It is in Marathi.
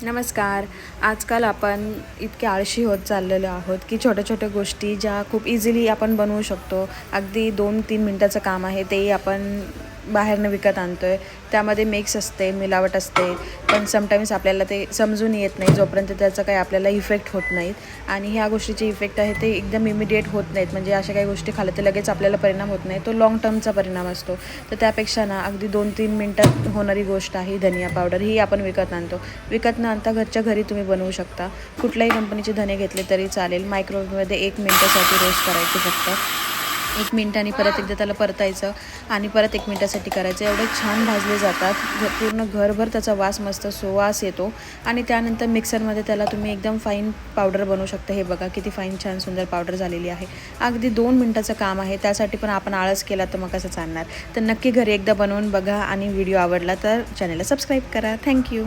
नमस्कार. आजकाल आपण इतके आळशी होत चाललेलो आहोत, की छोट्या-छोट्या गोष्टी ज्या खूप इझिली आपण बनवू शकतो. अगदी 2-3 मिनिटाचं काम आहे, तेही आपण बाहेरनं विकत आणतोय. त्यामध्ये मिक्स असते, मिलावट असते. पण समटाईम्स आपल्याला ते समजून येत नाही, जोपर्यंत त्याचा काही आपल्याला इफेक्ट होत नाहीत. आणि ह्या गोष्टीचे इफेक्ट आहे ते एकदम इमिडिएट होत नाहीत. म्हणजे अशा काही गोष्टी खाल्ल्या तर लगेच आपल्याला परिणाम होत नाही. तो लाँग टर्मचा परिणाम असतो. तर त्यापेक्षा ना अगदी 2-3 मिनिटात होणारी गोष्ट आहे धनिया पावडर. ही आपण विकत आणतो. विकत न आणता घरच्या घरी तुम्ही बनवू शकता. कुठल्याही कंपनीचे धने घेतले तरी चालेल. मायक्रोवेव्हमध्ये 1 मिनिटासाठी रोस्ट करायचे फक्त. 1 मिनिटाने परत एकदा त्याला परतायचं आणि परत 1 मिनिटासाठी करायचं. एवढे छान भाजले जातात. पूर्ण घरभर त्याचा वास मस्त सुवास येतो आणि त्यानंतर मिक्सरमध्ये त्याला तुम्ही एकदम फाईन पावडर बनवू शकता. हे बघा किती फाईन छान सुंदर पावडर झालेली आहे. अगदी 2 मिनिटाचं काम आहे. त्यासाठी पण आपण आळस केला तर मग कसं चालणार. तर नक्की घरी एकदा बनवून बघा आणि व्हिडिओ आवडला तर चॅनलला सबस्क्राईब करा. थँक्यू.